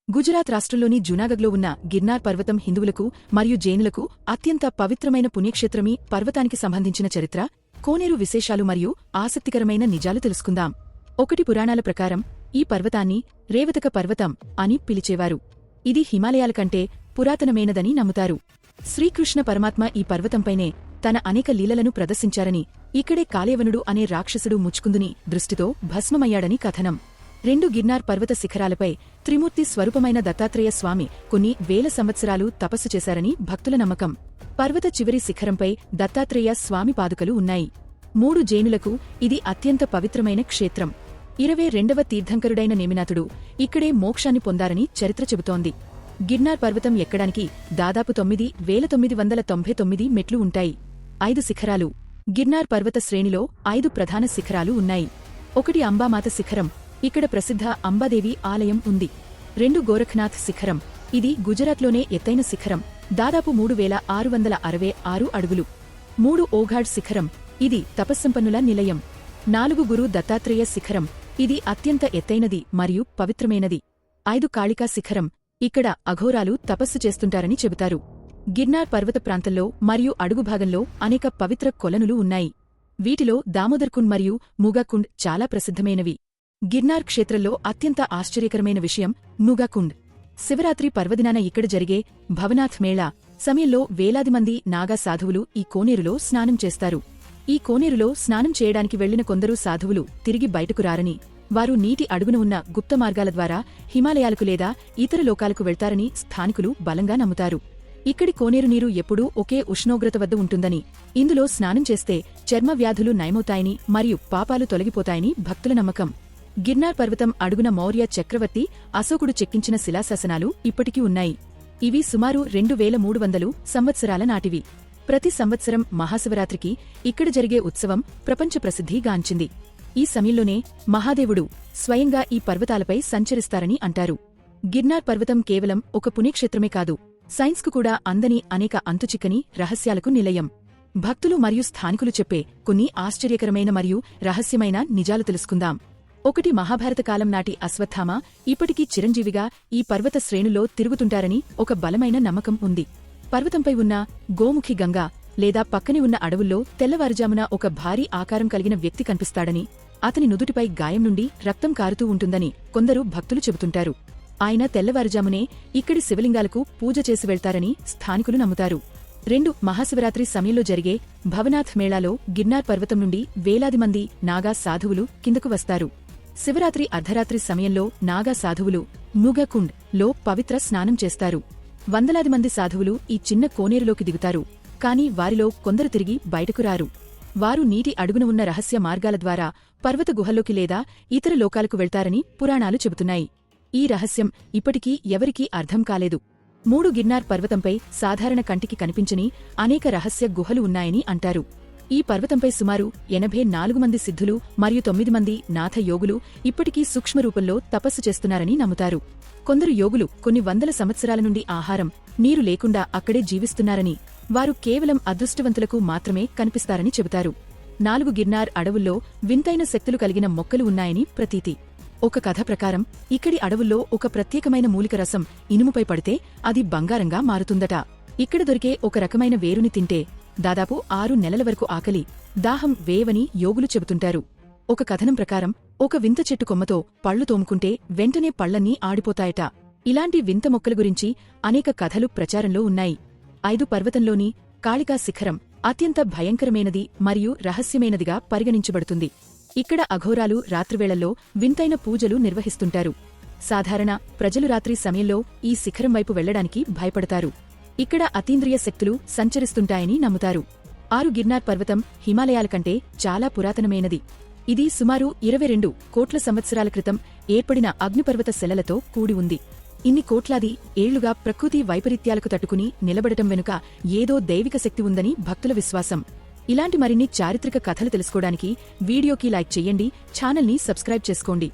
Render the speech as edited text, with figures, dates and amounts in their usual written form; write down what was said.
గుజరాత్ రాష్ట్రంలోని జూనాగఢ్లో ఉన్న గిర్నార్ పర్వతం హిందువులకు మరియు జైనులకు అత్యంత పవిత్రమైన పుణ్యక్షేత్రమీ పర్వతానికి సంబంధించిన చరిత్ర, కోనేరు విశేషాలు మరియు ఆసక్తికరమైన నిజాలు తెలుసుకుందాం. 1 పురాణాల ప్రకారం ఈ పర్వతాన్ని రేవతక పర్వతం అని పిలిచేవారు. ఇది హిమాలయాల కంటే పురాతనమైనదని నమ్ముతారు. శ్రీకృష్ణ పరమాత్మ ఈ పర్వతంపైనే తన అనేక లీలలను ప్రదర్శించారని, ఇక్కడే కాలేవనుడు అనే రాక్షసుడు ముచ్చుకుందుని దృష్టితో భస్మమయ్యాడని కథనం. 2 గిర్నార్ పర్వత శిఖరాలపై త్రిమూర్తి స్వరూపమైన దత్తాత్రేయ స్వామి కొన్ని వేల సంవత్సరాలు తపస్సు చేశారని భక్తుల నమ్మకం. పర్వత చివరి శిఖరంపై దత్తాత్రేయ స్వామి పాదుకలు ఉన్నాయి. 3 జైనులకు ఇది అత్యంత పవిత్రమైన క్షేత్రం. 22వ తీర్థంకరుడైన నేమినాథుడు ఇక్కడే మోక్షాన్ని పొందారని చరిత్ర చెబుతోంది. గిర్నార్ పర్వతం ఎక్కడానికి దాదాపు 9,999 మెట్లు ఉంటాయి. 5 శిఖరాలు. గిర్నార్ పర్వత శ్రేణిలో 5 ప్రధాన శిఖరాలు ఉన్నాయి. 1 అంబామాత శిఖరం, ఇక్కడ ప్రసిద్ధ అంబాదేవి ఆలయం ఉంది. 2 గోరఖ్నాథ్ శిఖరం, ఇది గుజరాత్లోనే ఎత్తైన శిఖరం, దాదాపు 3,666 అడుగులు. 3 ఓఘాడ్ శిఖరం, ఇది తపస్సంపన్నుల నిలయం. 4 గురు దత్తాత్రేయ శిఖరం, ఇది అత్యంత ఎత్తైనది మరియు పవిత్రమైనది. 5 కాళికా శిఖరం, ఇక్కడ అఘోరాలు తపస్సు చేస్తుంటారని చెబుతారు. గిర్నార్ పర్వత ప్రాంతంలో మరియు అడుగుభాగంలో అనేక పవిత్ర కొలనులు ఉన్నాయి. వీటిలో దామోదర్కుండ్ మరియు మూగాకుండ్ చాలా ప్రసిద్ధమైనవి. గిర్నార్ క్షేత్రంలో అత్యంత ఆశ్చర్యకరమైన విషయం మూగాకుండ్. శివరాత్రి పర్వదినాన ఇక్కడ జరిగే భవనాథ్ మేళా సమయంలో వేలాది మంది నాగా సాధువులు ఈ కోనేరులో స్నానం చేస్తారు. ఈ కోనేరులో స్నానం చేయడానికి వెళ్లిన కొందరు సాధువులు తిరిగి బయటకు రారని, వారు నీటి అడుగున ఉన్న గుప్త మార్గాల ద్వారా హిమాలయాలకు లేదా ఇతర లోకాలకు వెళ్తారని స్థానికులు బలంగా నమ్ముతారు. ఇక్కడి కోనేరు నీరు ఎప్పుడూ ఒకే ఉష్ణోగ్రత వద్ద ఉంటుందని, ఇందులో స్నానం చేస్తే చర్మ వ్యాధులు నయమవుతాయని మరియు పాపాలు తొలగిపోతాయని భక్తుల నమ్మకం. గిర్నార్ పర్వతం అడుగున మౌర్య చక్రవర్తి అశోకుడు చెక్కించిన శిలాశాసనాలు ఇప్పటికీ ఉన్నాయి. ఇవి సుమారు 2300 సంవత్సరాల నాటివి. ప్రతి సంవత్సరం మహాశివరాత్రికి ఇక్కడ జరిగే ఉత్సవం ప్రపంచ ప్రసిద్ధిగాంచింది. ఈ సమయంలోనే మహాదేవుడు స్వయంగా ఈ పర్వతాలపై సంచరిస్తారని అంటారు. గిర్నార్ పర్వతం కేవలం ఒక పుణ్యక్షేత్రమే కాదు, సైన్స్కు కూడా అందని అనేక అంతుచిక్కని రహస్యాలకు నిలయం. భక్తులు మరియు స్థానికులు చెప్పే కొన్ని ఆశ్చర్యకరమైన మరియు రహస్యమైన నిజాలు తెలుసుకుందాం. 1 మహాభారత కాలం నాటి అశ్వత్థామ ఇప్పటికీ చిరంజీవిగా ఈ పర్వత శ్రేణుల్లో తిరుగుతుంటారని ఒక బలమైన నమ్మకం ఉంది. పర్వతంపై ఉన్న గోముఖి గంగా లేదా పక్కనే ఉన్న అడవుల్లో తెల్లవారుజామున ఒక భారీ ఆకారం కలిగిన వ్యక్తి కనిపిస్తాడని, అతని నుదుటిపై గాయం నుండి రక్తం కారుతూ ఉంటుందని కొందరు భక్తులు చెబుతుంటారు. ఆయన తెల్లవారుజామునే ఇక్కడి శివలింగాలకు పూజ చేసి వెళ్తారని స్థానికులు నమ్ముతారు. 2 మహాశివరాత్రి సమయంలో జరిగే భవనాథ్ మేళాలో గిర్నార్ పర్వతం నుండి వేలాది మంది నాగా సాధువులు కిందకు వస్తారు. శివరాత్రి అర్ధరాత్రి సమయంలో నాగా సాధువులు మూగాకుండ్ లో పవిత్ర స్నానం చేస్తారు. వందలాది మంది సాధువులు ఈ చిన్న కోనేరులోకి దిగుతారు, కాని వారిలో కొందరు తిరిగి బయటకు రారు. వారు నీటి అడుగున ఉన్న రహస్య మార్గాల ద్వారా పర్వత గుహల్లోకి లేదా ఇతర లోకాలకు వెళ్తారని పురాణాలు చెబుతున్నాయి. ఈ రహస్యం ఇప్పటికీ ఎవరికీ అర్థం కాలేదు. 3 గిర్నార్ పర్వతంపై సాధారణ కంటికి కనిపించని అనేక రహస్య గుహలు ఉన్నాయని అంటారు. ఈ పర్వతంపై సుమారు 84 మంది సిద్ధులు మరియు 9 మంది నాథ యోగులు ఇప్పటికీ సూక్ష్మరూపంలో తపస్సు చేస్తున్నారని నమ్ముతారు. కొందరు యోగులు కొన్ని వందల సంవత్సరాల నుండి ఆహారం, నీరు లేకుండా అక్కడే జీవిస్తున్నారని, వారు కేవలం అదృష్టవంతులకు మాత్రమే కనిపిస్తారని చెబుతారు. 4 గిర్నార్ అడవుల్లో వింతైన శక్తులు కలిగిన మొక్కలు ఉన్నాయని ప్రతీతి. ఒక కథ ప్రకారం ఇక్కడి అడవుల్లో ఒక ప్రత్యేకమైన మూలిక రసం ఇనుముపై పడితే అది బంగారంగా మారుతుందట. ఇక్కడ దొరికే ఒక రకమైన వేరుని తింటే దాదాపు 6 నెలల వరకు ఆకలి, దాహం వేయవని యోగులు చెబుతుంటారు. ఒక కథనం ప్రకారం ఒక వింత చెట్టు కొమ్మతో పళ్లు తోముకుంటే వెంటనే పళ్లన్నీ ఆడిపోతాయట. ఇలాంటి వింత మొక్కల గురించి అనేక కథలు ప్రచారంలో ఉన్నాయి. 5 పర్వతంలోని కాళికా శిఖరం అత్యంత భయంకరమైనది మరియు రహస్యమైనదిగా పరిగణించబడుతుంది. ఇక్కడ అఘోరాలు రాత్రివేళల్లో వింతైన పూజలు నిర్వహిస్తుంటారు. సాధారణ ప్రజలు రాత్రి సమయంలో ఈ శిఖరం వైపు వెళ్లడానికి భయపడతారు. ఇక్కడ అతీంద్రియ శక్తులు సంచరిస్తుంటాయని నమ్ముతారు. 6 గిర్నార్ పర్వతం హిమాలయాల కంటే చాలా పురాతనమైనది. ఇది సుమారు 22 కోట్ల సంవత్సరాల క్రితం ఏర్పడిన అగ్నిపర్వత శిలలతో కూడి ఉంది. ఇన్ని కోట్లాది ఏళ్లుగా ప్రకృతి వైపరీత్యాలకు తట్టుకుని నిలబడటం వెనుక ఏదో దైవిక శక్తి ఉందని భక్తుల విశ్వాసం. ఇలాంటి మరిన్ని చారిత్రక కథలు తెలుసుకోవడానికి వీడియోకి లైక్ చెయ్యండి, ఛానల్ని సబ్స్క్రైబ్ చేసుకోండి.